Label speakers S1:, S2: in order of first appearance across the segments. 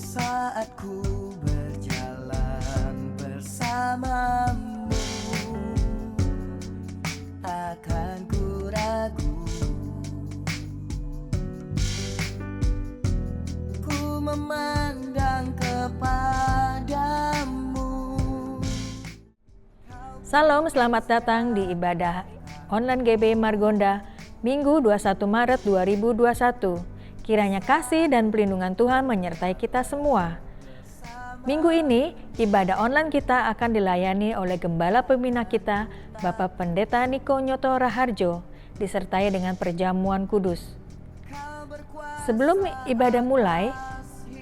S1: Saat ku berjalan bersamamu, takkan ku ragu. Ku memandang kepadamu.
S2: Salam, selamat datang di ibadah online GBI Margonda, Minggu 21 Maret 2021. Kiranya kasih dan pelindungan Tuhan menyertai kita semua. Minggu ini, ibadah online kita akan dilayani oleh Gembala Pembina kita, Bapak Pendeta Niko Nyoto Raharjo, disertai dengan perjamuan kudus. Sebelum ibadah mulai,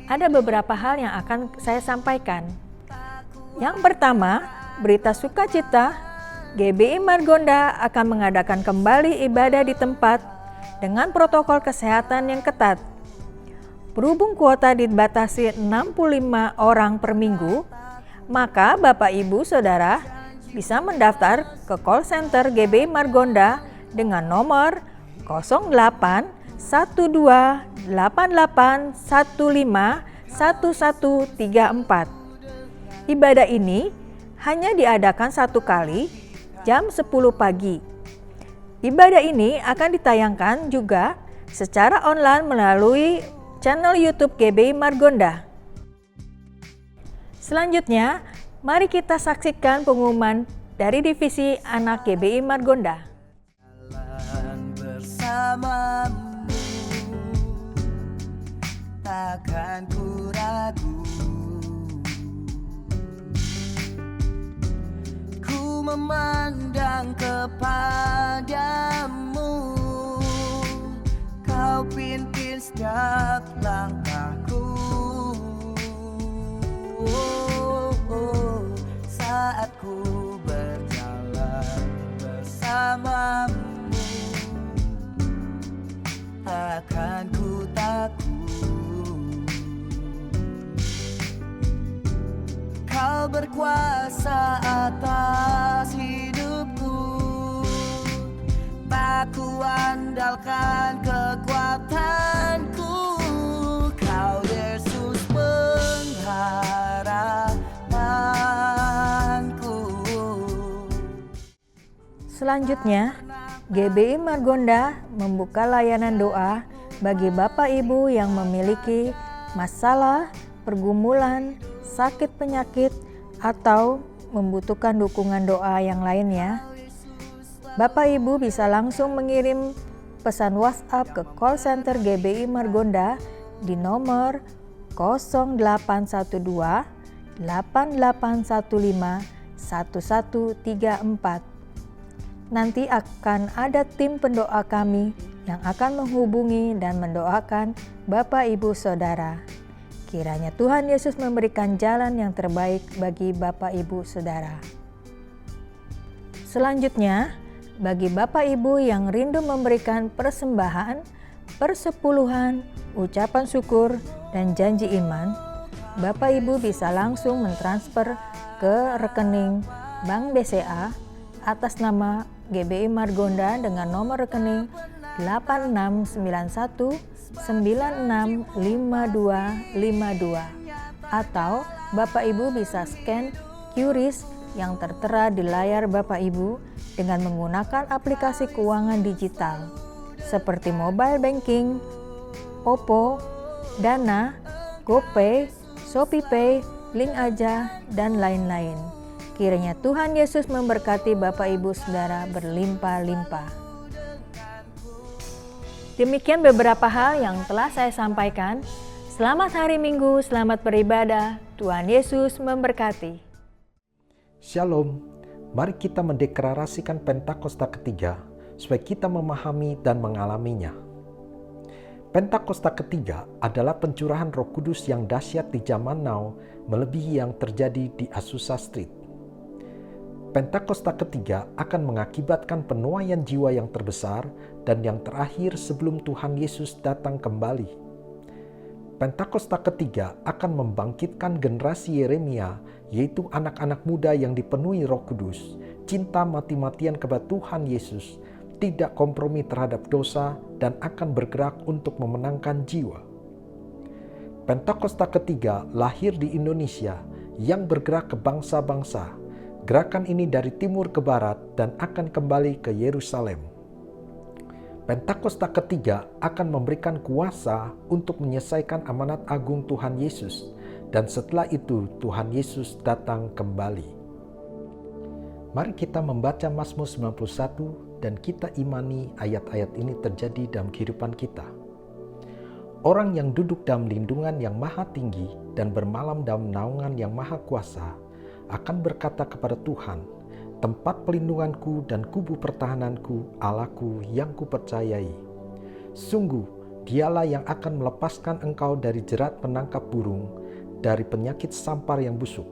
S2: ada beberapa hal yang akan saya sampaikan. Yang pertama, berita sukacita, GBI Margonda akan mengadakan kembali ibadah di tempat dengan protokol kesehatan yang ketat. Berhubung kuota dibatasi 65 orang per minggu, maka Bapak Ibu Saudara bisa mendaftar ke call center GBI Margonda dengan nomor 08 12 88 15 1134. Ibadah ini hanya diadakan satu kali jam 10 pagi. Ibadah ini akan ditayangkan juga secara online melalui channel YouTube GBI Margonda. Selanjutnya, mari kita saksikan pengumuman dari Divisi Anak GBI Margonda.
S1: Bersamamu, takkan ku ragu. Ku memandang kepadamu, kau pimpin setiap langkahku. Saat ku berjalan bersamamu, takkan ku takut. Kau berkuasa atas hidupku, tak ku andalkan kekuatanku. Kau Yesus pengharapanku.
S2: Selanjutnya, GBI Margonda membuka layanan doa bagi Bapak Ibu yang memiliki masalah, pergumulan, sakit penyakit, atau membutuhkan dukungan doa yang lainnya. Bapak Ibu bisa langsung mengirim pesan WhatsApp ke call center GBI Margonda di nomor 0812 8815 1134. Nanti akan ada tim pendoa kami yang akan menghubungi dan mendoakan Bapak Ibu Saudara. Kiranya Tuhan Yesus memberikan jalan yang terbaik bagi Bapak Ibu Saudara. Selanjutnya, bagi Bapak Ibu yang rindu memberikan persembahan, persepuluhan, ucapan syukur, dan janji iman, Bapak Ibu bisa langsung mentransfer ke rekening Bank BCA atas nama GBI Margonda dengan nomor rekening 8691 965252, atau Bapak Ibu bisa scan QRIS yang tertera di layar Bapak Ibu dengan menggunakan aplikasi keuangan digital seperti mobile banking, Oppo, Dana, GoPay, ShopeePay, Link Aja, dan lain-lain. Kiranya Tuhan Yesus memberkati Bapak Ibu Saudara berlimpah-limpah. Demikian beberapa hal yang telah saya sampaikan. Selamat hari Minggu, selamat beribadah. Tuhan Yesus memberkati.
S3: Shalom, mari kita mendeklarasikan Pentakosta ketiga supaya kita memahami dan mengalaminya. Pentakosta ketiga adalah pencurahan Roh Kudus yang dahsyat di zaman now, melebihi yang terjadi di Azusa Street. Pentakosta ketiga akan mengakibatkan penuaian jiwa yang terbesar dan yang terakhir sebelum Tuhan Yesus datang kembali. Pentakosta ketiga akan membangkitkan generasi Yeremia, yaitu anak-anak muda yang dipenuhi Roh Kudus, cinta mati-matian kepada Tuhan Yesus, tidak kompromi terhadap dosa, dan akan bergerak untuk memenangkan jiwa. Pentakosta ketiga lahir di Indonesia yang bergerak ke bangsa-bangsa. Gerakan ini dari timur ke barat dan akan kembali ke Yerusalem. Pentakosta ketiga akan memberikan kuasa untuk menyelesaikan amanat agung Tuhan Yesus, dan setelah itu Tuhan Yesus datang kembali. Mari kita membaca Mazmur 91 dan kita imani ayat-ayat ini terjadi dalam kehidupan kita. Orang yang duduk dalam lindungan yang maha tinggi dan bermalam dalam naungan yang maha kuasa akan berkata kepada Tuhan, tempat pelindunganku dan kubu pertahananku, Allahku yang kupercayai. Sungguh, dialah yang akan melepaskan engkau dari jerat penangkap burung, dari penyakit sampar yang busuk.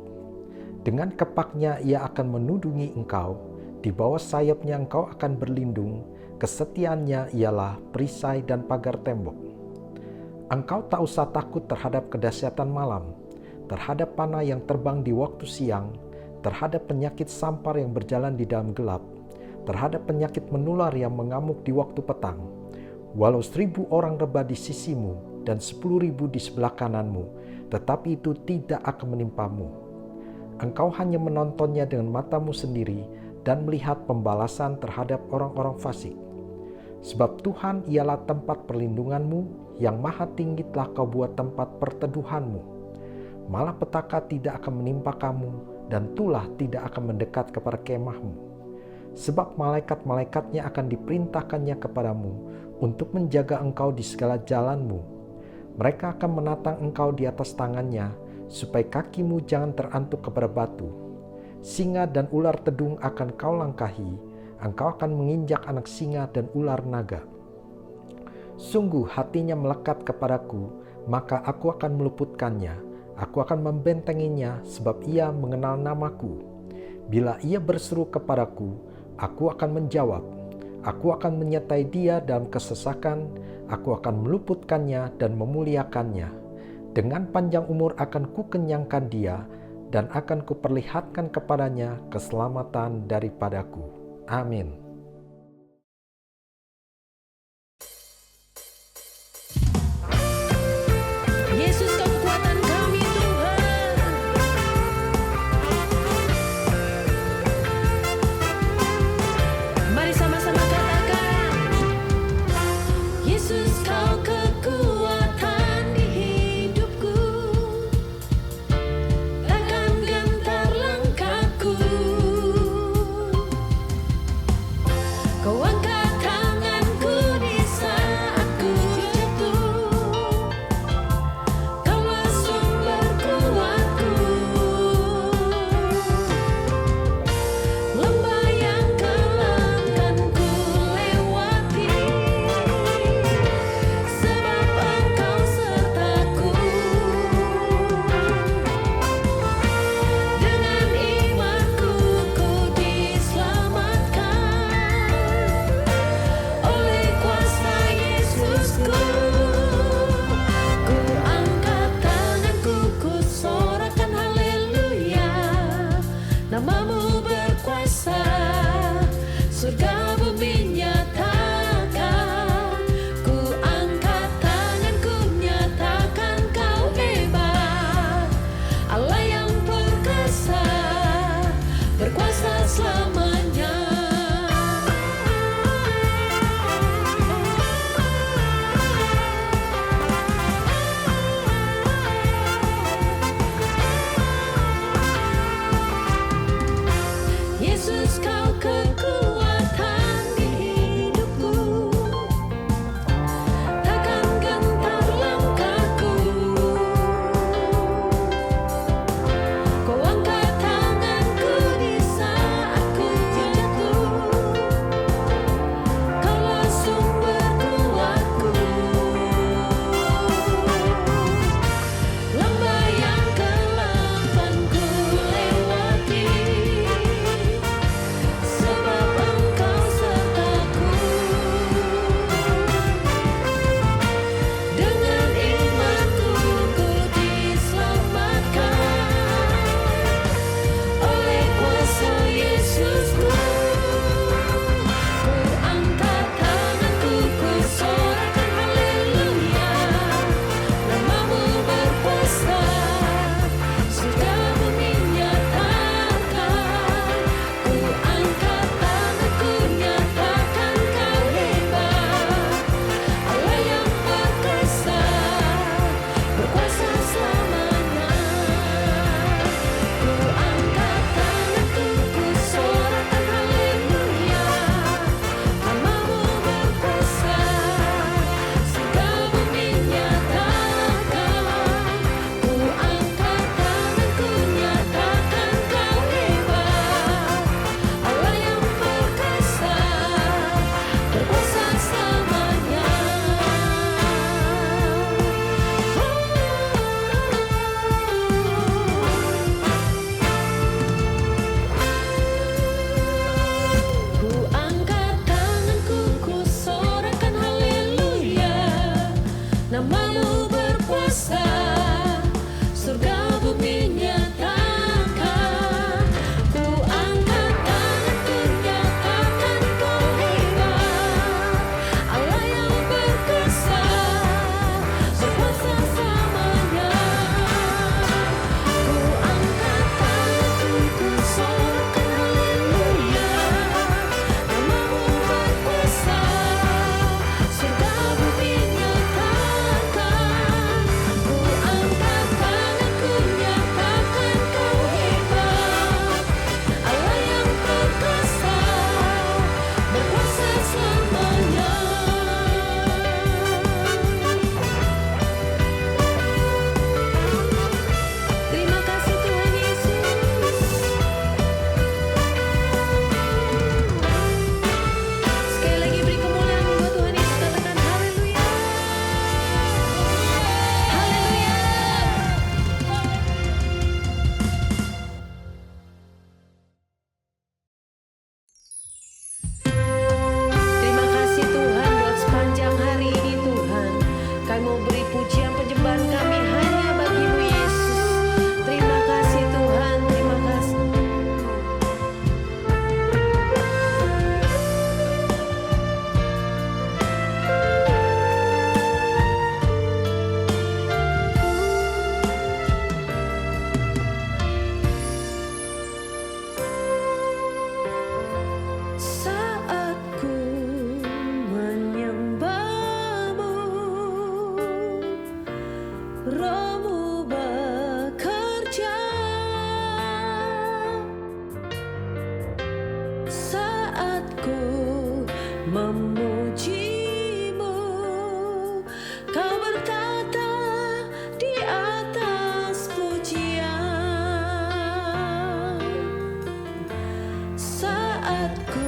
S3: Dengan kepaknya ia akan menudungi engkau, di bawah sayapnya engkau akan berlindung, kesetiaannya ialah perisai dan pagar tembok. Engkau tak usah takut terhadap kedahsyatan malam, terhadap panah yang terbang di waktu siang, terhadap penyakit sampar yang berjalan di dalam gelap, terhadap penyakit menular yang mengamuk di waktu petang. Walau 1.000 orang rebah di sisimu dan 10.000 di sebelah kananmu, tetapi itu tidak akan menimpamu. Engkau hanya menontonnya dengan matamu sendiri dan melihat pembalasan terhadap orang-orang fasik. Sebab Tuhan ialah tempat perlindunganmu, yang maha tinggi telah kau buat tempat perteduhanmu. Malapetaka tidak akan menimpa kamu, dan tulah tidak akan mendekat kepada kemahmu. Sebab malaikat-malaikatnya akan diperintahkannya kepadamu untuk menjaga engkau di segala jalanmu. Mereka akan menatang engkau di atas tangannya, supaya kakimu jangan terantuk kepada batu. Singa dan ular tedung akan kau langkahi, engkau akan menginjak anak singa dan ular naga. Sungguh hatinya melekat kepadaku, maka aku akan meluputkannya, aku akan membentenginya sebab ia mengenal namaku. Bila ia berseru kepadaku, aku akan menjawab, aku akan menyertai dia dalam kesesakan, aku akan meluputkannya dan memuliakannya. Dengan panjang umur akan kukenyangkan dia, dan akan kuperlihatkan kepadanya keselamatan daripadaku. Amin.
S4: Yesus kekuatan kami Tuhan. Mari sama-sama katakan, Yesus kau kekuatan di hidupku, takkan gentar langkahku. ku memujimu, kau bertata di atas pujian. Saat ku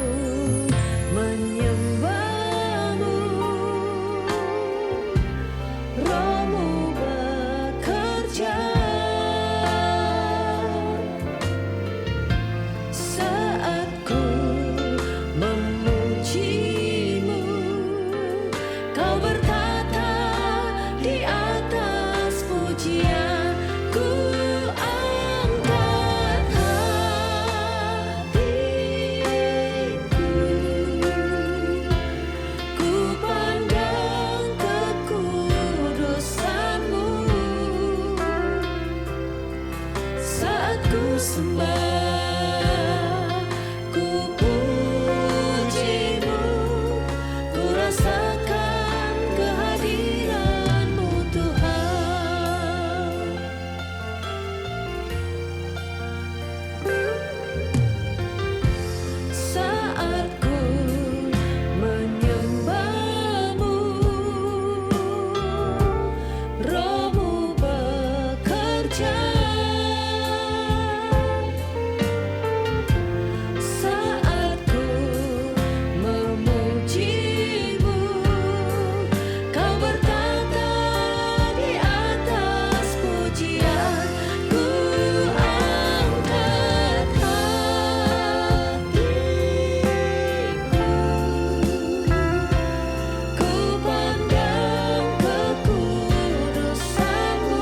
S4: menyembahmu, Roh-Mu bekerja. Saat ku memujimu, kau bertata di atas pujian. Ku angkat hatiku, ku pandang kekudusan-Mu. Saat ku sembah, ku pujimu, ku rasakan kehadiran-Mu Tuhan. Saat ku menyembahmu, Roh-Mu bekerja. Saat ku memujimu, kau bertata di atas pujian. Ku angkat hatiku, ku pandang kekudusan-Mu.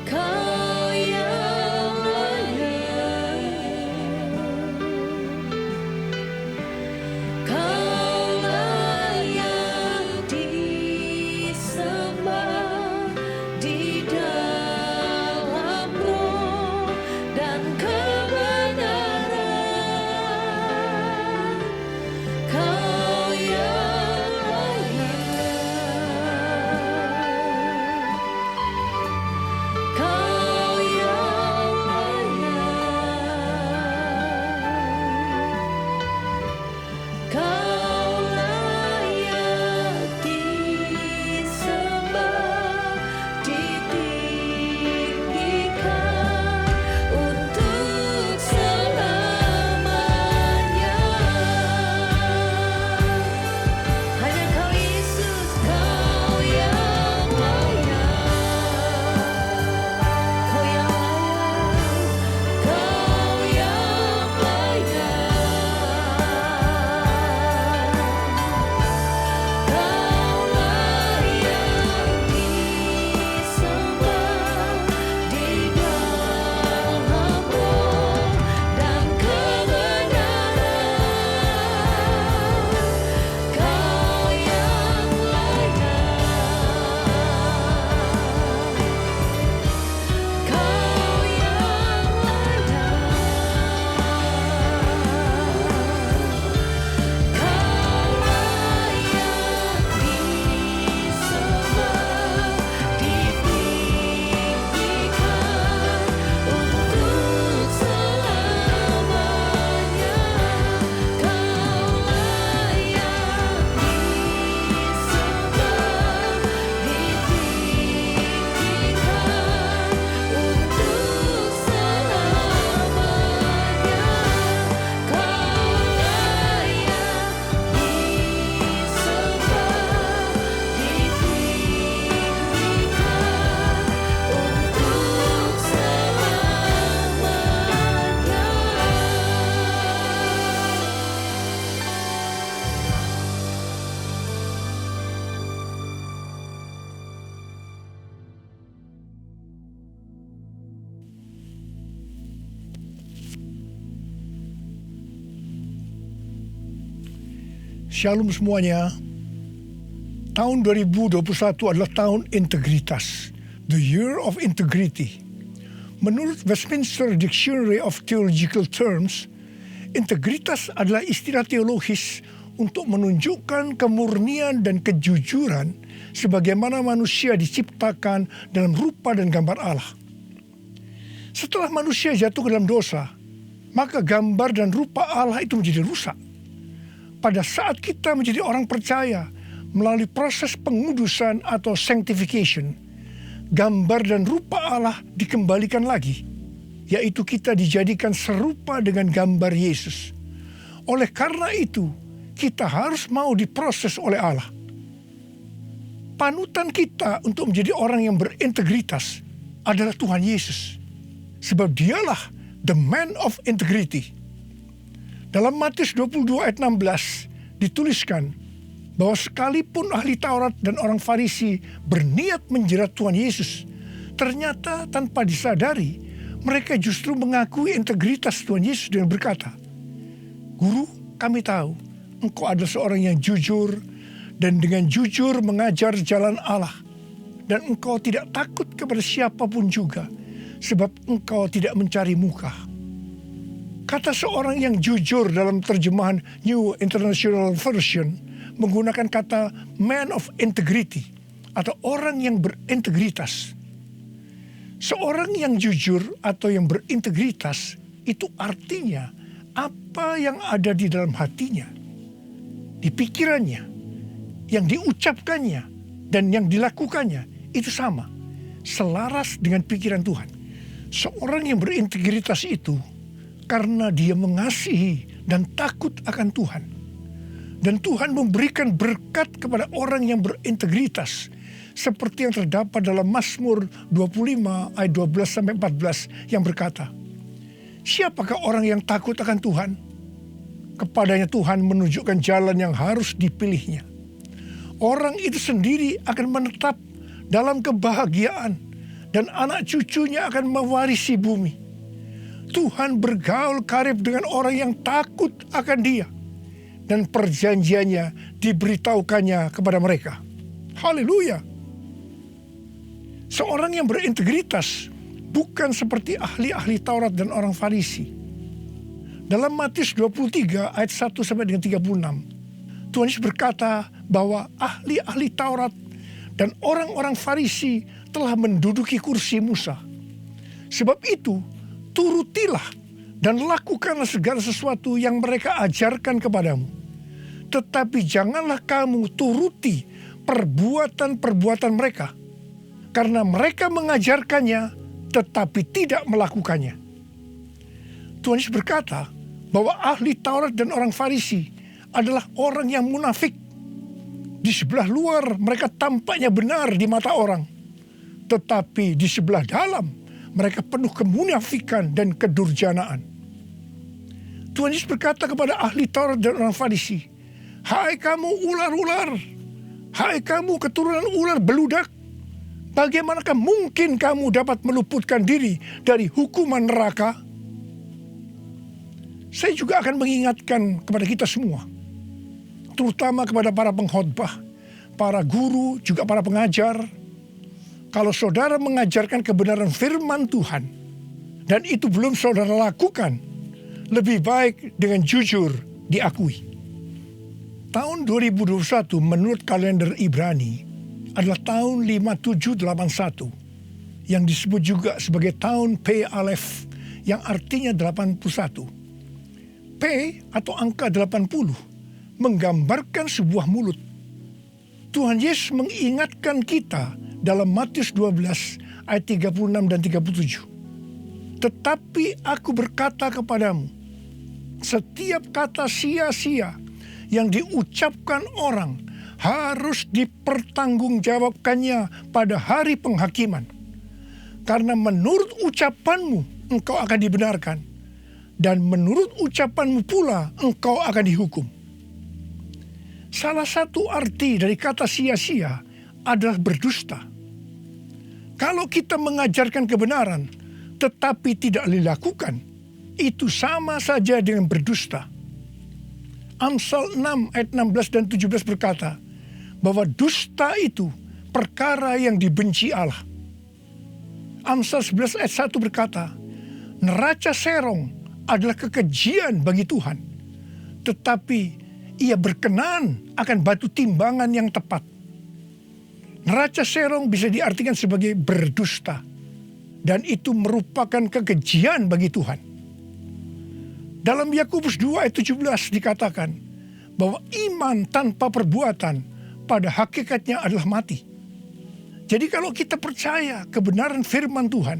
S4: Kau yang layak, Kau layak disembah di dalam roh dan kebenaran. Kau yang layak, Kau yang layak, Kau layak disembah, ditinggikan untuk selamanya. Hanya Kau Yesus, Kau yang layak, Kau yang layak, Kau yang layak, Kau layak disembah di dalam roh dan kebenaran. Kau yang layak, Kau yang layak, Kau layak disembah, ditinggikan untuk selamanya. Kau layak disembah, ditinggikan untuk selamanya. Kau layak disembah, ditinggikan untuk
S5: Shalom semuanya. Tahun 2021 adalah tahun integritas, the year of integrity. Menurut Westminster Dictionary of Theological Terms, integritas adalah istilah teologis untuk menunjukkan kemurnian dan kejujuran sebagaimana manusia diciptakan dalam rupa dan gambar Allah. Setelah manusia jatuh ke dalam dosa, maka gambar dan rupa Allah itu menjadi rusak. Pada saat kita menjadi orang percaya melalui proses pengudusan atau sanctification, gambar dan rupa Allah dikembalikan lagi, yaitu kita dijadikan serupa dengan gambar Yesus. Oleh karena itu, kita harus mau diproses oleh Allah. Panutan kita untuk menjadi orang yang berintegritas adalah Tuhan Yesus, sebab dialah the man of integrity. Dalam Matius 22 ayat 16 dituliskan bahwa sekalipun ahli Taurat dan orang Farisi berniat menjerat Tuhan Yesus, ternyata tanpa disadari mereka justru mengakui integritas Tuhan Yesus dengan berkata, "Guru, kami tahu Engkau adalah seorang yang jujur dan dengan jujur mengajar jalan Allah, dan Engkau tidak takut kepada siapapun juga, sebab Engkau tidak mencari muka." Kata seorang yang jujur dalam terjemahan New International Version menggunakan kata man of integrity atau orang yang berintegritas. Seorang yang jujur atau yang berintegritas itu artinya apa yang ada di dalam hatinya, di pikirannya, yang diucapkannya dan yang dilakukannya itu sama, selaras dengan pikiran Tuhan. Seorang yang berintegritas itu karena dia mengasihi dan takut akan Tuhan. Dan Tuhan memberikan berkat kepada orang yang berintegritas. Seperti yang terdapat dalam Mazmur 25 ayat 12-14 yang berkata, "Siapakah orang yang takut akan Tuhan? Kepadanya Tuhan menunjukkan jalan yang harus dipilihnya. Orang itu sendiri akan menetap dalam kebahagiaan dan anak cucunya akan mewarisi bumi. Tuhan bergaul karib dengan orang yang takut akan Dia, dan perjanjiannya diberitahukannya kepada mereka. Haleluya. Seorang yang berintegritas bukan seperti ahli-ahli Taurat dan orang Farisi. Dalam Matius 23 ayat 1 sampai dengan 36, Tuhan Yesus berkata bahwa ahli-ahli Taurat dan orang-orang Farisi telah menduduki kursi Musa. Sebab itu, turutilah dan lakukanlah segala sesuatu yang mereka ajarkan kepadamu. Tetapi janganlah kamu turuti perbuatan-perbuatan mereka, karena mereka mengajarkannya tetapi tidak melakukannya. Tuhan Yesus berkata bahwa ahli Taurat dan orang Farisi adalah orang yang munafik. Di sebelah luar mereka tampaknya benar di mata orang, tetapi di sebelah dalam mereka penuh kemunafikan dan kedurjanaan. Tuhan Yesus berkata kepada ahli Taurat dan orang Farisi, "Hai kamu ular-ular, hai kamu keturunan ular beludak, bagaimanakah mungkin kamu dapat meluputkan diri dari hukuman neraka?" Saya juga akan mengingatkan kepada kita semua, terutama kepada para pengkhotbah, para guru, juga para pengajar. Kalau saudara mengajarkan kebenaran firman Tuhan, dan itu belum saudara lakukan, lebih baik dengan jujur diakui. Tahun 2021 menurut kalender Ibrani adalah tahun 5781, yang disebut juga sebagai tahun P Alef, yang artinya 81. P atau angka 80 menggambarkan sebuah mulut. Tuhan Yesus mengingatkan kita dalam Matius 12 ayat 36 dan 37. "Tetapi aku berkata kepadamu, setiap kata sia-sia yang diucapkan orang harus dipertanggungjawabkannya pada hari penghakiman. Karena menurut ucapanmu engkau akan dibenarkan, dan menurut ucapanmu pula engkau akan dihukum." Salah satu arti dari kata sia-sia adalah berdusta. Kalau kita mengajarkan kebenaran tetapi tidak dilakukan, itu sama saja dengan berdusta. Amsal 6 ayat 16 dan 17 berkata bahwa dusta itu perkara yang dibenci Allah. Amsal 11 ayat 1 berkata, "Neraca serong adalah kekejian bagi Tuhan, tetapi Ia berkenan akan batu timbangan yang tepat." Neraca serong bisa diartikan sebagai berdusta, dan itu merupakan kekejian bagi Tuhan. Dalam Yakobus 2 ayat 17 dikatakan bahwa iman tanpa perbuatan pada hakikatnya adalah mati. Jadi kalau kita percaya kebenaran firman Tuhan,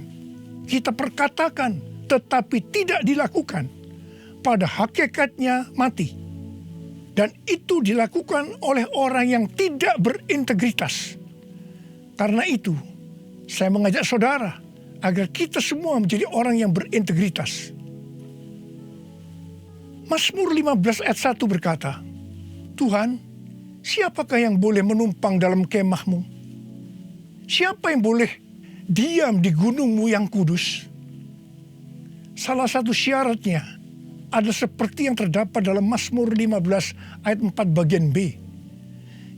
S5: kita perkatakan tetapi tidak dilakukan, pada hakikatnya mati. Dan itu dilakukan oleh orang yang tidak berintegritas. Karena itu, saya mengajak saudara agar kita semua menjadi orang yang berintegritas. Mazmur 15 ayat 1 berkata, "Tuhan, siapakah yang boleh menumpang dalam kemah-Mu? Siapa yang boleh diam di gunung-Mu yang kudus?" Salah satu syaratnya adalah seperti yang terdapat dalam Mazmur 15 ayat 4 bagian B,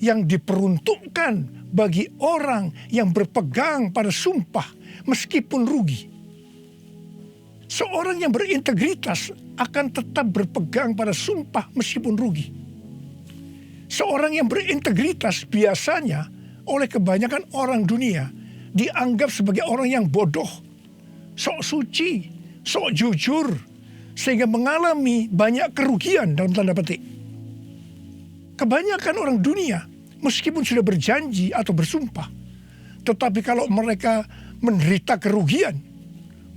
S5: yang diperuntukkan bagi orang yang berpegang pada sumpah meskipun rugi. Seorang yang berintegritas akan tetap berpegang pada sumpah meskipun rugi. Seorang yang berintegritas biasanya oleh kebanyakan orang dunia dianggap sebagai orang yang bodoh, sok suci, sok jujur, sehingga mengalami banyak kerugian dalam tanda petik. Kebanyakan orang dunia meskipun sudah berjanji atau bersumpah, tetapi kalau mereka menderita kerugian,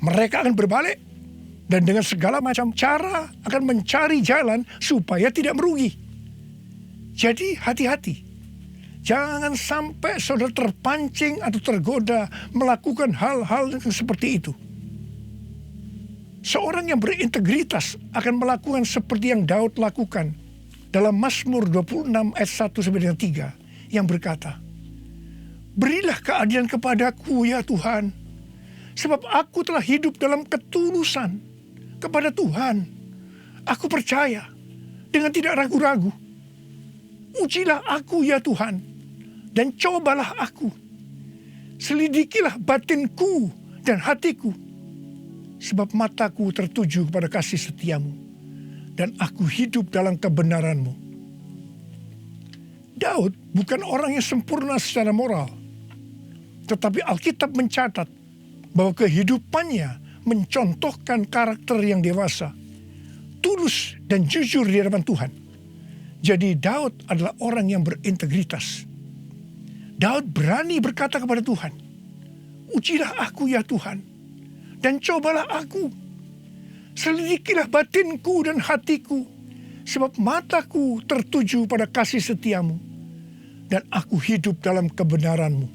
S5: mereka akan berbalik dan dengan segala macam cara akan mencari jalan supaya tidak merugi. Jadi hati-hati. Jangan sampai saudara terpancing atau tergoda melakukan hal-hal yang seperti itu. Seorang yang berintegritas akan melakukan seperti yang Daud lakukan dalam Mazmur 26 ayat 1-3 yang berkata, "Berilah keadilan kepadaku ya Tuhan, Sebab aku telah hidup dalam ketulusan kepada Tuhan. Aku percaya dengan tidak ragu-ragu. Ujilah aku ya Tuhan, dan cobalah aku. Selidikilah batinku dan hatiku, sebab mataku tertuju kepada kasih setiamu, dan aku hidup dalam kebenaranmu. Daud bukan orang yang sempurna secara moral, tetapi Alkitab mencatat bahwa kehidupannya mencontohkan karakter yang dewasa, tulus dan jujur di hadapan Tuhan. Jadi Daud adalah orang yang berintegritas. Daud berani berkata kepada Tuhan, ujilah aku ya Tuhan, dan cobalah aku. Selidikilah batinku dan hatiku, sebab mataku tertuju pada kasih setiamu, dan aku hidup dalam kebenaranmu.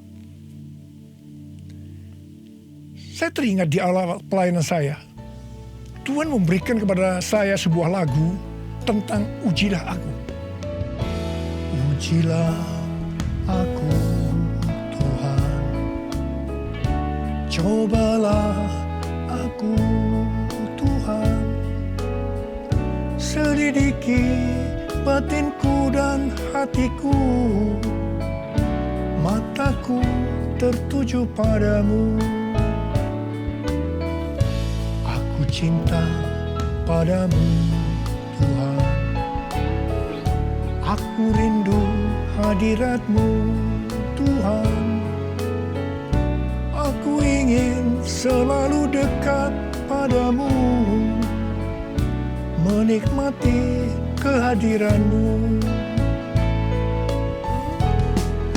S5: Saya teringat di awal pelayanan saya, Tuhan memberikan kepada saya sebuah lagu tentang ujilah aku. Ujilah aku Tuhan, cobalah aku Tuhan, selidiki batinku dan hatiku, mataku tertuju padamu. Aku cinta padamu Tuhan, aku rindu hadiratmu Tuhan, aku ingin selalu dekat padamu, menikmati kehadiranmu.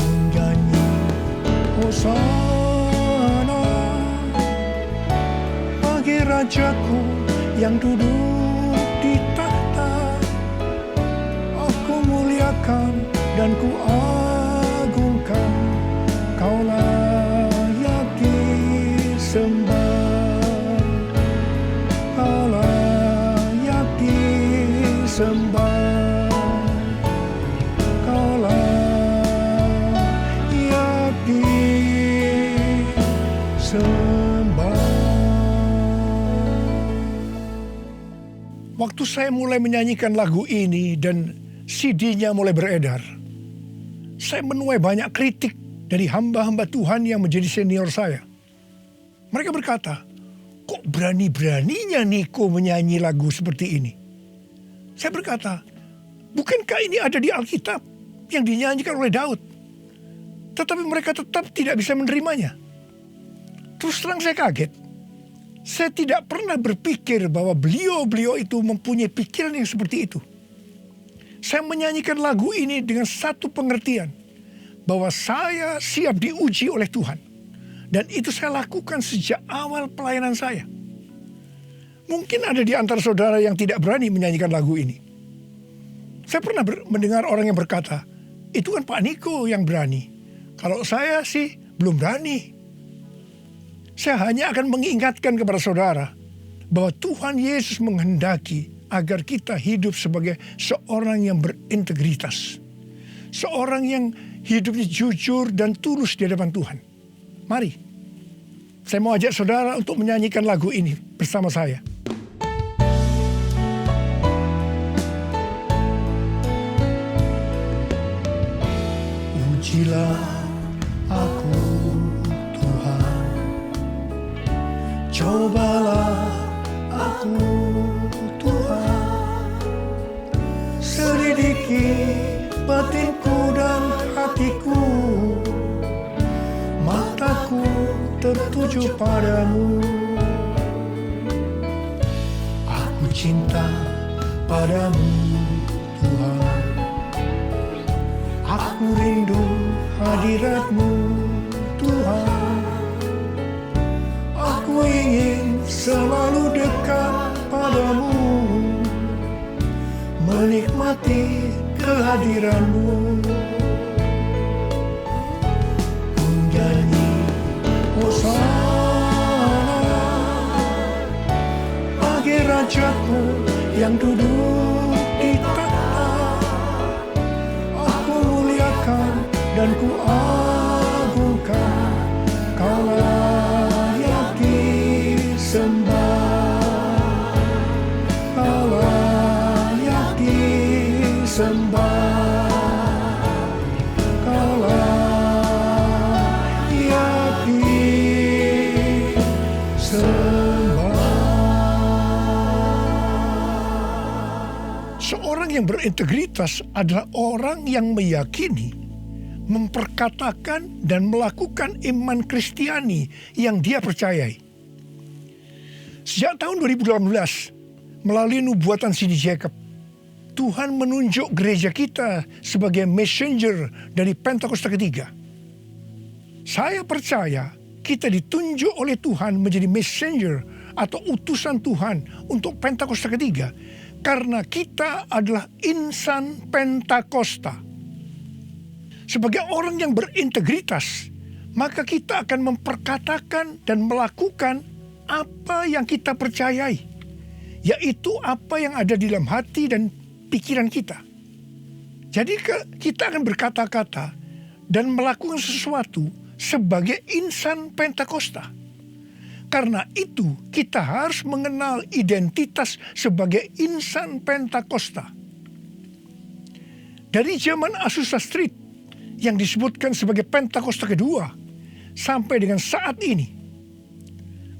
S5: Menyanyi Hosana bagi Rajaku yang duduk di tahta. Aku muliakan dan ku agungkan, kau layak disembah, kau layak disembah, kau layak disembah. Waktu saya mulai menyanyikan lagu ini dan CD-nya mulai beredar, saya menuai banyak kritik dari hamba-hamba Tuhan yang menjadi senior saya. Mereka berkata, kok berani-beraninya Niko menyanyi lagu seperti ini? Saya berkata, bukankah ini ada di Alkitab yang dinyanyikan oleh Daud? Tetapi mereka tetap tidak bisa menerimanya. Terus terang saya kaget. Saya tidak pernah berpikir bahwa beliau-beliau itu mempunyai pikiran yang seperti itu. Saya menyanyikan lagu ini dengan satu pengertian, bahwa saya siap diuji oleh Tuhan. Dan itu saya lakukan sejak awal pelayanan saya. Mungkin ada di antara saudara yang tidak berani menyanyikan lagu ini. Saya pernah mendengar orang yang berkata, itu kan Pak Niko yang berani. Kalau saya sih belum berani. Saya hanya akan mengingatkan kepada saudara bahwa Tuhan Yesus menghendaki agar kita hidup sebagai seorang yang berintegritas. Seorang yang hidupnya jujur dan tulus di hadapan Tuhan. Mari, saya mau ajak saudara untuk menyanyikan lagu ini bersama saya. Ujilah aku Tuhan, cobalah aku Tuhan, selidiki batinku dan hatiku, mataku tertuju padamu. Aku cinta padamu Tuhan, aku rindu hadiratmu Tuhan, aku ingin selalu dekat padamu, menikmati kehadiranmu. Menyanyi Hosana bagi Rajaku yang duduk di tahta. Aku muliakan dan ku agungkan, kau layak disembah, sembah, Kau layak disembah. Seorang yang berintegritas adalah orang yang meyakini, memperkatakan dan melakukan iman Kristiani yang dia percayai. Sejak tahun 2018, melalui nubuatan C.D. Jacob, Tuhan menunjuk gereja kita sebagai messenger dari Pentakosta ketiga. Saya percaya kita ditunjuk oleh Tuhan menjadi messenger atau utusan Tuhan untuk Pentakosta ketiga karena kita adalah insan Pentakosta. Sebagai orang yang berintegritas, maka kita akan memperkatakan dan melakukan apa yang kita percayai, yaitu apa yang ada di dalam hati dan pikiran kita. Jadi kita akan berkata-kata dan melakukan sesuatu sebagai insan Pentakosta. Karena itu kita harus mengenal identitas sebagai insan Pentakosta. Dari zaman Azusa Street yang disebutkan sebagai Pentakosta kedua sampai dengan saat ini,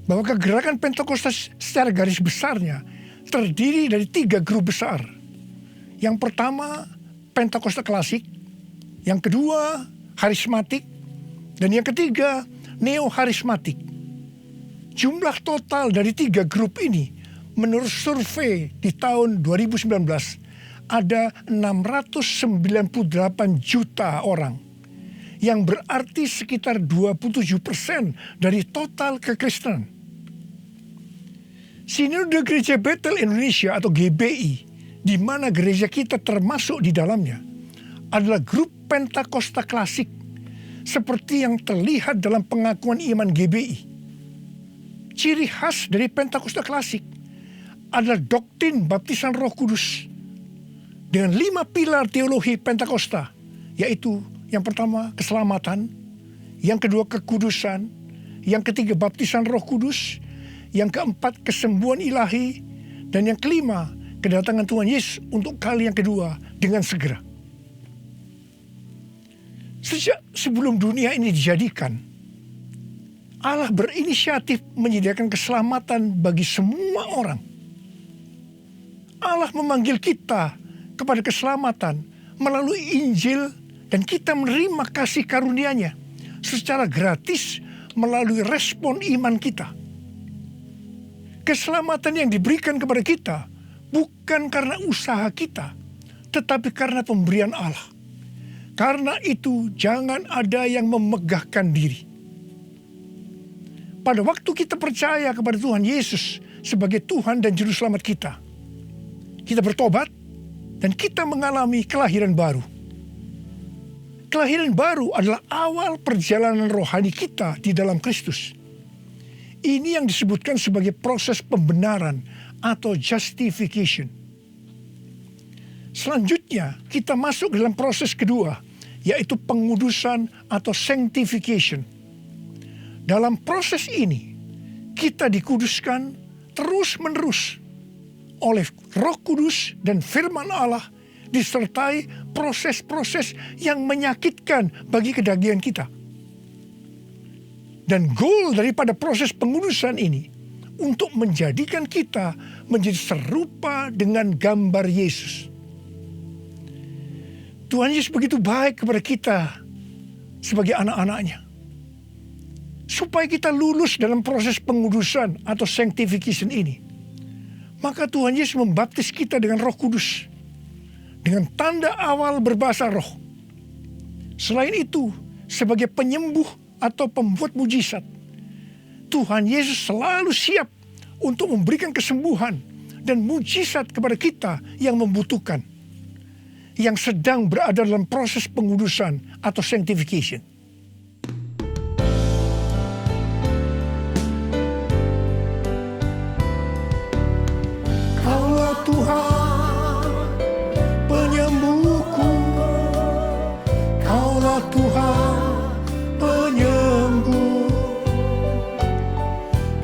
S5: bahwa kegerakan Pentakosta secara garis besarnya terdiri dari 3 grup besar. Yang pertama Pentakosta klasik, yang kedua harismatik, dan yang ketiga neo-harismatik. Jumlah total dari 3 grup ini menurut survei di tahun 2019 ada 698 juta orang, yang berarti sekitar 27% dari total kekristenan. Sinode Gereja Betel Indonesia atau GBI, di mana gereja kita termasuk di dalamnya, adalah grup Pentakosta klasik, seperti yang terlihat dalam pengakuan iman GBI. Ciri khas dari Pentakosta klasik adalah doktrin baptisan Roh Kudus dengan 5 pilar teologi Pentakosta, yaitu yang pertama keselamatan, yang kedua kekudusan, yang ketiga baptisan Roh Kudus, yang keempat kesembuhan ilahi, dan yang kelima kedatangan Tuhan Yesus untuk kali yang kedua dengan segera. Sejak sebelum dunia ini dijadikan, Allah berinisiatif menyediakan keselamatan bagi semua orang. Allah memanggil kita kepada keselamatan melalui Injil, dan kita menerima kasih karunia-Nya secara gratis melalui respon iman kita. Keselamatan yang diberikan kepada kita bukan karena usaha kita, tetapi karena pemberian Allah. Karena itu jangan ada yang memegahkan diri. Pada waktu kita percaya kepada Tuhan Yesus sebagai Tuhan dan Juru Selamat kita bertobat dan kita mengalami kelahiran baru. Kelahiran baru adalah awal perjalanan rohani kita di dalam Kristus. Ini yang disebutkan sebagai proses pembenaran atau justification. Selanjutnya kita masuk dalam proses kedua, yaitu pengudusan atau sanctification. Dalam proses ini kita dikuduskan terus-menerus oleh Roh Kudus dan firman Allah, disertai proses-proses yang menyakitkan bagi kedagingan kita. Dan goal daripada proses pengudusan ini untuk menjadikan kita menjadi serupa dengan gambar Yesus. Tuhan Yesus begitu baik kepada kita sebagai anak-anaknya, supaya kita lulus dalam proses pengudusan atau sanctification ini. Maka Tuhan Yesus membaptis kita dengan Roh Kudus, dengan tanda awal berbahasa roh. Selain itu, sebagai penyembuh atau pembuat mujizat, Tuhan Yesus selalu siap untuk memberikan kesembuhan dan mujizat kepada kita yang membutuhkan, yang sedang berada dalam proses pengudusan atau sanctification. Kaulah Tuhan penyembuhku, Kaulah Tuhan penyembuh.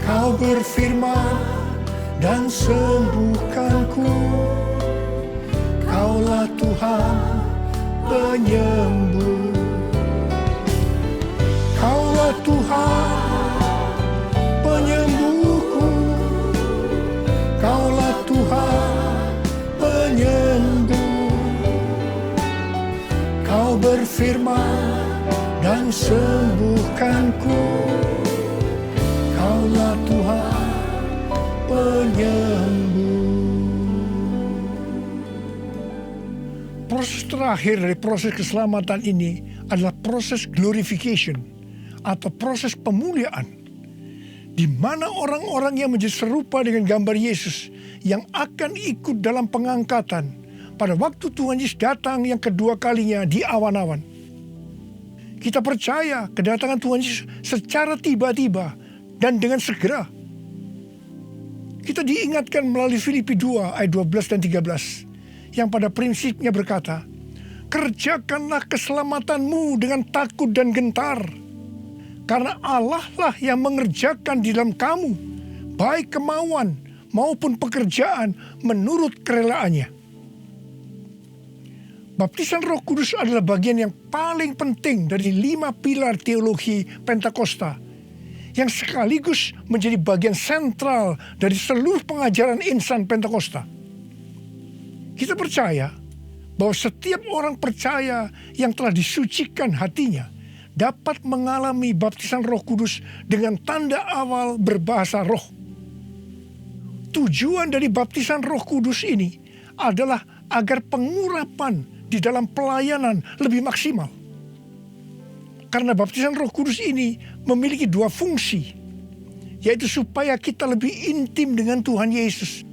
S5: Kau berfirman dan sembuhkanku. Kaulah Tuhan penyembuh. Kaulah Tuhan penyembuhku. Kaulah Tuhan penyembuh. Kau berfirman dan sembuhkanku. Kaulah Tuhan penyembuh. Proses terakhir dari proses keselamatan ini adalah proses glorification atau proses pemuliaan, di mana orang-orang yang menjadi serupa dengan gambar Yesus yang akan ikut dalam pengangkatan pada waktu Tuhan Yesus datang yang kedua kalinya di awan-awan. Kita percaya kedatangan Tuhan Yesus secara tiba-tiba dan dengan segera. Kita diingatkan melalui Filipi 2 ayat 12 dan 13 yang pada prinsipnya berkata, kerjakanlah keselamatanmu dengan takut dan gentar, karena Allah lah yang mengerjakan di dalam kamu, baik kemauan maupun pekerjaan menurut kerelaannya. Baptisan Roh Kudus adalah bagian yang paling penting dari 5 pilar teologi Pentakosta, yang sekaligus menjadi bagian sentral dari seluruh pengajaran insan Pentakosta. Kita percaya bahwa setiap orang percaya yang telah disucikan hatinya dapat mengalami baptisan Roh Kudus dengan tanda awal berbahasa roh. Tujuan dari baptisan Roh Kudus ini adalah agar pengurapan di dalam pelayanan lebih maksimal. Karena baptisan Roh Kudus ini memiliki 2 fungsi, yaitu supaya kita lebih intim dengan Tuhan Yesus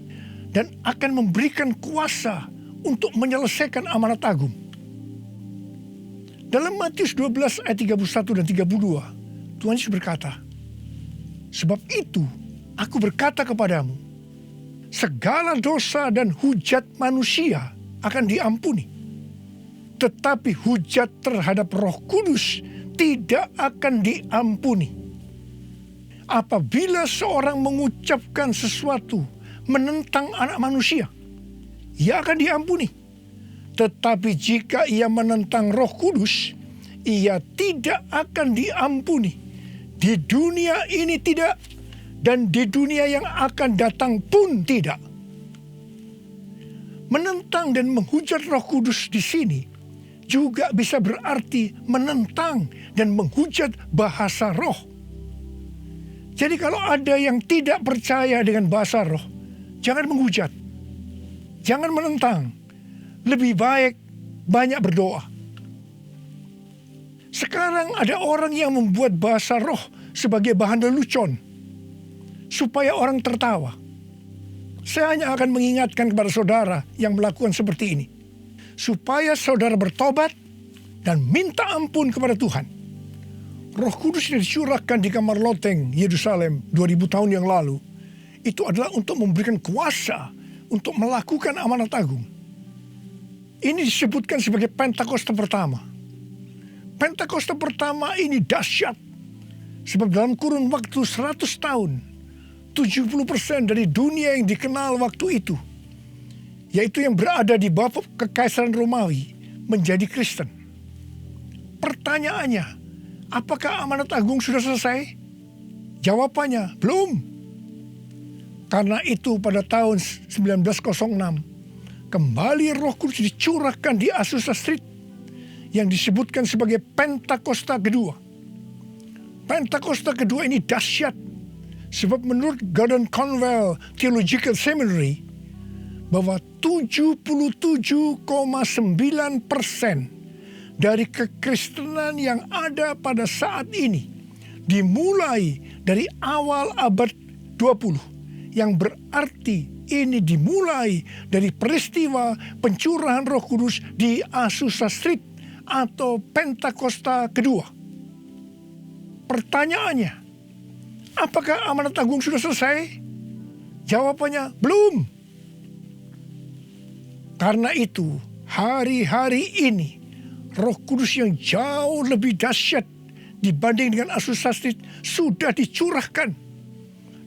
S5: dan akan memberikan kuasa untuk menyelesaikan amanat agung. Dalam Matius 12 ayat 31 dan 32, Tuhan Yesus berkata, sebab itu aku berkata kepadamu, segala dosa dan hujat manusia akan diampuni, tetapi hujat terhadap Roh Kudus tidak akan diampuni. Apabila seorang mengucapkan sesuatu menentang anak manusia, ia akan diampuni. Tetapi jika ia menentang Roh Kudus, ia tidak akan diampuni. Di dunia ini tidak, dan di dunia yang akan datang pun tidak. Menentang dan menghujat Roh Kudus di sini juga bisa berarti menentang dan menghujat bahasa roh. Jadi kalau ada yang tidak percaya dengan bahasa roh, jangan menghujat, jangan menentang. Lebih baik banyak berdoa. Sekarang ada orang yang membuat bahasa roh sebagai bahan lelucon, supaya orang tertawa. Saya hanya akan mengingatkan kepada saudara yang melakukan seperti ini, supaya saudara bertobat dan minta ampun kepada Tuhan. Roh Kudus yang dicurahkan di kamar loteng Yerusalem 2000 tahun yang lalu, itu adalah untuk memberikan kuasa untuk melakukan amanat agung. Ini disebutkan sebagai Pentakosta pertama. Pentakosta pertama ini dahsyat, sebab dalam kurun waktu 100 tahun, 70% dari dunia yang dikenal waktu itu, yaitu yang berada di bawah kekaisaran Romawi, menjadi Kristen. Pertanyaannya, apakah amanat agung sudah selesai? Jawabannya, belum. Karena itu pada tahun 1906, kembali Roh Kudus dicurahkan di Azusa Street yang disebutkan sebagai Pentakosta kedua. Pentakosta kedua ini dahsyat, sebab menurut Gordon Conwell Theological Seminary, bahwa 77,9% dari kekristenan yang ada pada saat ini dimulai dari awal abad 20, yang berarti ini dimulai dari peristiwa pencurahan Roh Kudus di Azusa Street atau Pentakosta kedua. Pertanyaannya, apakah amanat agung sudah selesai? Jawabannya, belum. Karena itu, hari-hari ini Roh Kudus yang jauh lebih dahsyat dibanding dengan Azusa Street sudah dicurahkan.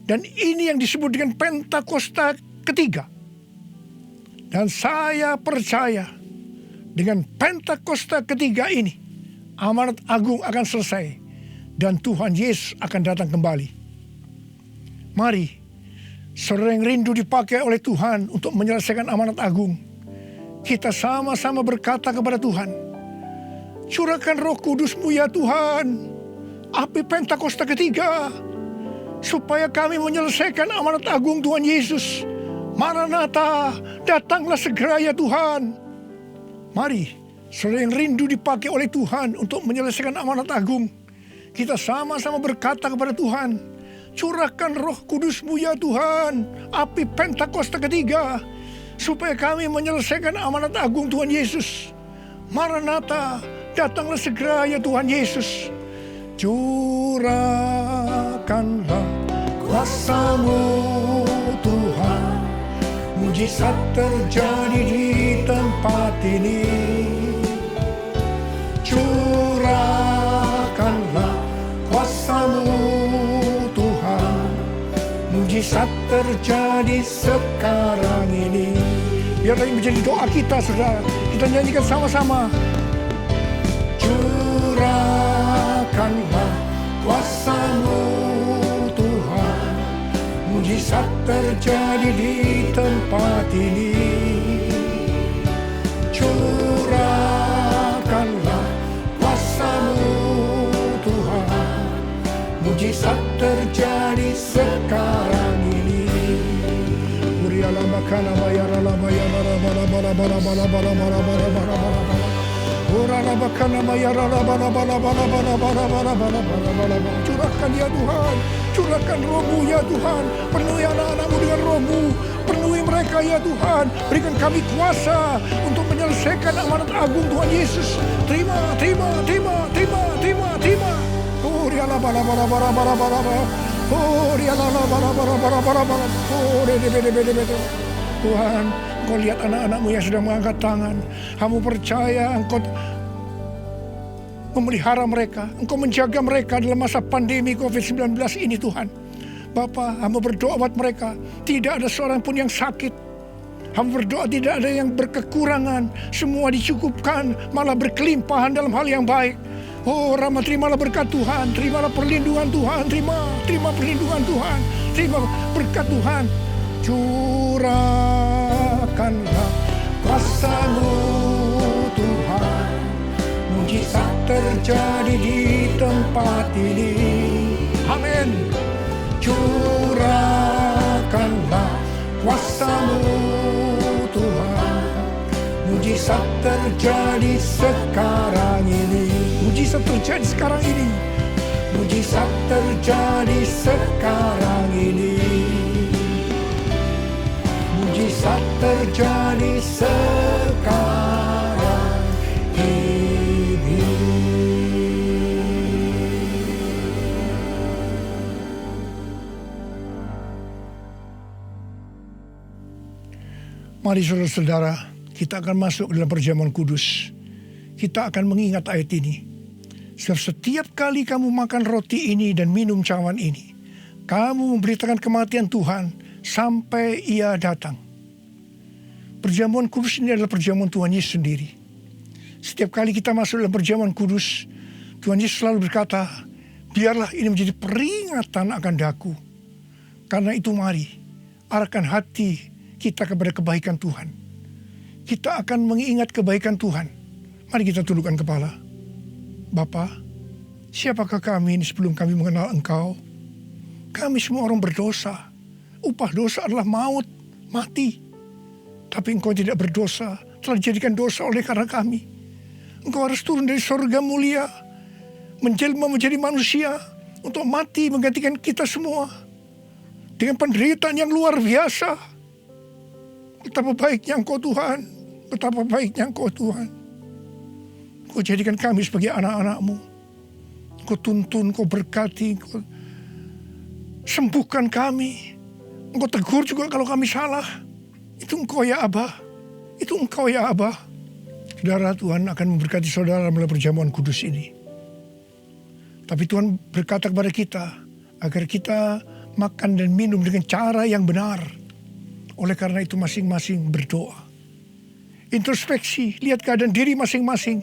S5: Dan ini yang disebut dengan Pentakosta ketiga. Dan saya percaya dengan Pentakosta ketiga ini, amanat agung akan selesai dan Tuhan Yesus akan datang kembali. Mari, saudara yang rindu dipakai oleh Tuhan untuk menyelesaikan amanat agung, kita sama-sama berkata kepada Tuhan, curahkan Roh Kudus-Mu ya Tuhan, api Pentakosta ketiga, supaya kami menyelesaikan amanat agung Tuhan Yesus. Maranatha, datanglah segera ya Tuhan. Mari, saudara yang rindu dipakai oleh Tuhan untuk menyelesaikan amanat agung, kita sama-sama berkata kepada Tuhan, curahkan Roh Kudus-Mu ya Tuhan, api Pentakosta ketiga, supaya kami menyelesaikan amanat agung Tuhan Yesus. Maranatha, datanglah segera ya Tuhan Yesus. Curahkanlah kuasa-Mu Tuhan, mujizat terjadi di tempat ini. Curahkanlah kuasa-Mu Tuhan, mujizat terjadi sekarang ini. Biarlah ini menjadi doa kita, saudara. Kita nyanyikan sama-sama. Curahkanlah kuasa-Mu Tuhan, mujizat terjadi di tempat ini. Curahkanlah kuasa-Mu Tuhan, mujizat terjadi sekarang ini. Uriala makana bayara la bayara la bala bala bala bala bala bala bala bala bala. Urala bakana bayara la bala bala bala bala bala bala bala bala bala. Curahkan ya Tuhan, curahkan Roh-Mu ya Tuhan, penuhi anak-anak-Mu dengan Roh-Mu, penuhi mereka ya Tuhan, berikan kami kuasa untuk menyelesaikan amanat agung Tuhan Yesus. Terima, terima, terima, terima, terima, terima. Oh, riala bala bala bala bala bala bala. Oh, riala bala bala bala bala bala. Oh, de. Tuhan, Engkau lihat anak-anak-Mu yang sedang mengangkat tangan. Kamu percaya Engkau memelihara mereka, Engkau menjaga mereka dalam masa pandemi COVID-19 ini Tuhan. Bapa, hamba berdoa buat mereka, tidak ada seorang pun yang sakit. Hamba berdoa tidak ada yang berkekurangan, semua dicukupkan, malah berkelimpahan dalam hal yang baik. Oh Rama, terimalah berkat Tuhan, terimalah perlindungan Tuhan, terima perlindungan Tuhan, terima berkat Tuhan. Curahkanlah kuasa-Mu Tuhan, mujizat terjadi di tempat ini. Amin. Curahkanlah kuasa-Mu Tuhan, mujizat terjadi sekarang ini. Mujizat terjadi sekarang ini. Mujizat terjadi sekarang ini. Mujizat terjadi sekarang ini. Mari saudara-saudara, kita akan masuk dalam perjamuan kudus. Kita akan mengingat ayat ini. Setiap kali kamu makan roti ini dan minum cawan ini, kamu memberitakan kematian Tuhan sampai Ia datang. Perjamuan kudus ini adalah perjamuan Tuhan Yesus sendiri. Setiap kali kita masuk dalam perjamuan kudus, Tuhan Yesus selalu berkata, biarlah ini menjadi peringatan akan daku. Karena itu mari, arahkan hati kita kepada kebaikan Tuhan. Kita akan mengingat kebaikan Tuhan. Mari kita tundukkan kepala. Bapa, siapakah kami ini sebelum kami mengenal Engkau? Kami semua orang berdosa. Upah dosa adalah maut, mati. Tapi Engkau tidak berdosa, telah dijadikan dosa oleh karena kami. Engkau harus turun dari surga mulia, menjelma menjadi manusia, untuk mati menggantikan kita semua. Dengan penderitaan yang luar biasa. Betapa baiknya Engkau Tuhan, betapa baiknya Engkau Tuhan. Engkau jadikan kami sebagai anak-anak-Mu. Engkau tuntun, Engkau berkati, Engkau sembuhkan kami. Engkau tegur juga kalau kami salah. Itu Engkau ya Abah. Itu Engkau ya Abah. Saudara, Tuhan akan memberkati saudara melalui perjamuan kudus ini. Tapi Tuhan berkata kepada kita, agar kita makan dan minum dengan cara yang benar. Oleh karena itu masing-masing berdoa. introspeksi, lihat keadaan diri masing-masing.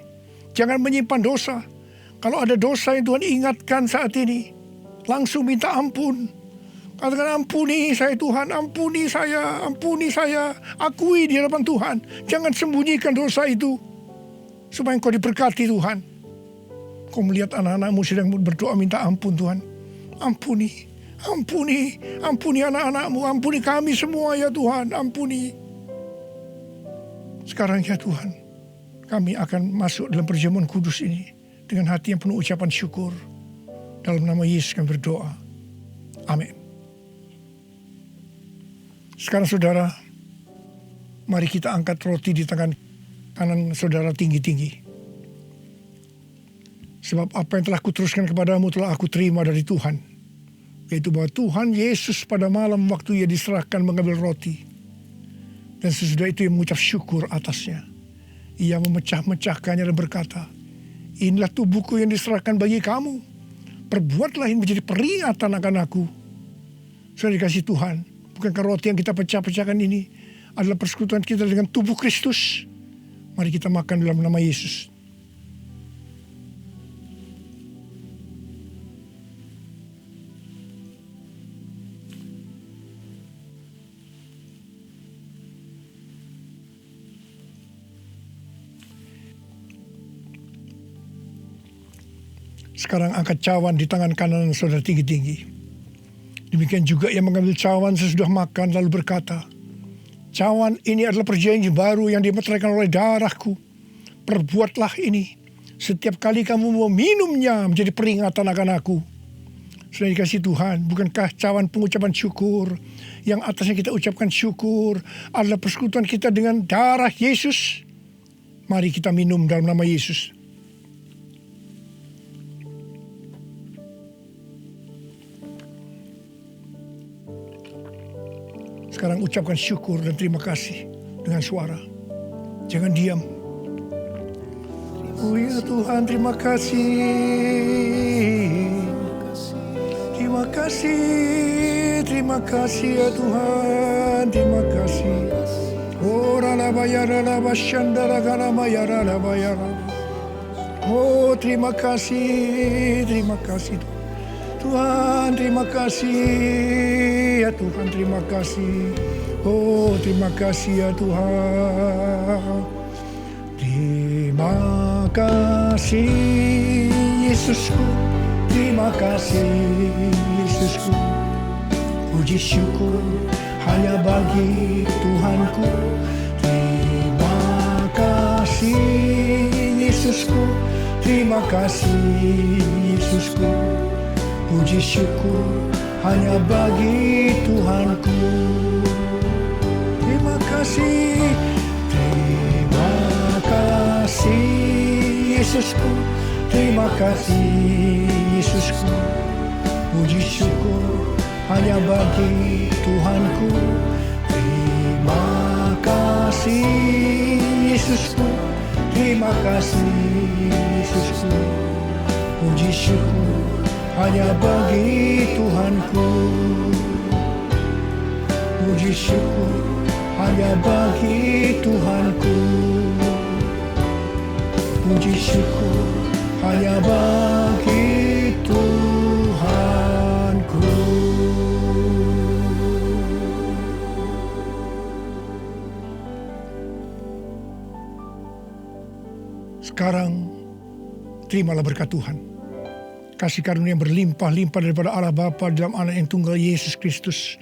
S5: Jangan menyimpan dosa. Kalau ada dosa yang Tuhan ingatkan saat ini, langsung minta ampun. Katakan, ampuni saya Tuhan, ampuni saya. Akui di hadapan Tuhan. Jangan sembunyikan dosa itu. Supaya engkau diberkati Tuhan. Kau melihat anak-anakmu sedang berdoa minta ampun Tuhan. Ampuni anak-anakmu, ampuni kami semua ya Tuhan, ampuni. Sekarang ya Tuhan, kami akan masuk dalam perjamuan kudus ini dengan hati yang penuh ucapan syukur. Dalam nama Yesus kami berdoa. Amin. Sekarang saudara, mari kita angkat roti di tangan kanan saudara tinggi-tinggi. Sebab apa yang telah kuteruskan kepadamu telah aku terima dari Tuhan. Yaitu bahwa Tuhan Yesus pada malam waktu ia diserahkan mengambil roti. Dan sesudah itu ia mengucap syukur atasnya. Ia memecah-mecahkannya dan berkata, inilah tubuhku yang diserahkan bagi kamu. Perbuatlah ini menjadi peringatan akan aku. Sudah dikasih Tuhan. Bukankah roti yang kita pecah-pecahkan ini adalah persekutuan kita dengan tubuh Kristus? Mari kita makan dalam nama Yesus. Sekarang angkat cawan di tangan kanan saudara tinggi-tinggi. Demikian juga ia mengambil cawan sesudah makan lalu berkata, cawan ini adalah perjanjian baru yang dimeteraikan oleh darahku. Perbuatlah ini setiap kali kamu mau minumnya menjadi peringatan akan aku. Sudah dikasih Tuhan, bukankah cawan pengucapan syukur yang atasnya kita ucapkan syukur adalah persekutuan kita dengan darah Yesus? Mari kita minum dalam nama Yesus. Sekarang ucapkan syukur dan terima kasih dengan suara. Jangan diam. Oh ya Tuhan, terima kasih. Terima kasih ya Tuhan. Terima kasih. Oh Oh terima kasih Tuhan, terima kasih ya Tuhan, terima kasih. Oh terima kasih ya Tuhan. Terima kasih Yesusku, terima kasih Yesusku. Puji syukur hanya bagi Tuhanku. Terima kasih Yesusku, terima kasih Yesusku. Puji syukur hanya bagi Tuhanku. Terima kasih Yesusku, terima kasih Yesusku. Puji syukur hanya bagi Tuhanku. Terima kasih Yesusku, terima kasih Yesusku. Puji syukur hanya bagi Tuhanku. Puji syukur hanya bagi Tuhanku. Puji syukur hanya bagi Tuhanku. Sekarang terimalah berkat Tuhan. Kasih karunia yang berlimpah-limpah daripada Allah Bapa dalam Anak yang tunggal Yesus Kristus.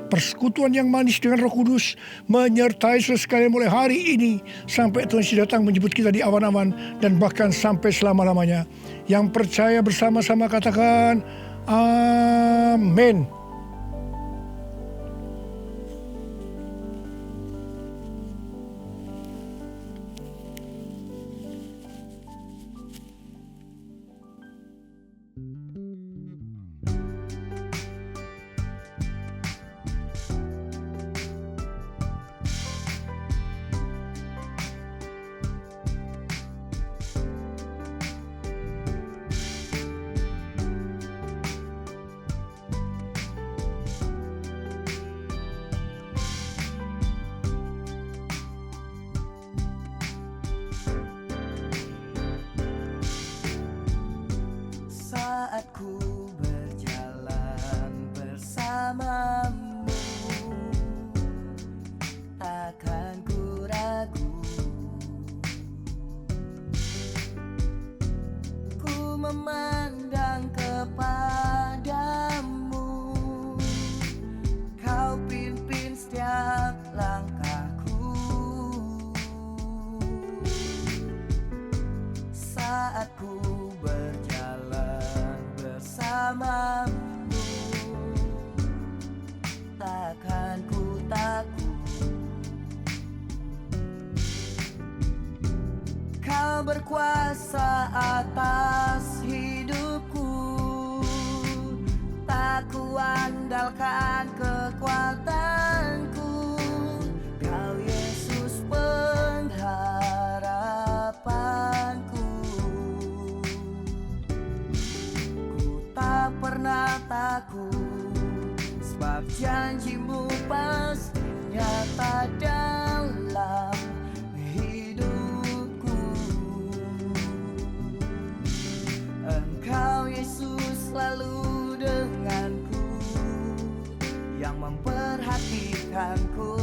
S5: Persekutuan yang manis dengan Roh Kudus menyertai saudara sekalian mulai hari ini sampai Tuhan Yesus datang menjemput kita di awan-awan dan bahkan sampai selama-lamanya. Yang percaya bersama-sama katakan amin.
S1: bersamamu, takkan ku ragu. Ku memandang kepadamu, kau pimpin setiap langkahku. Saat ku berjalan bersamamu, takkan ku takut. Kau berkuasa atas hidupku, tak ku andalkan kekuatanku. Kau Yesus pengharapanku. Ku tak pernah takut, sebab janjimu pasti nyata dalam hidupku. Engkau Yesus selalu denganku, yang memperhatikanku.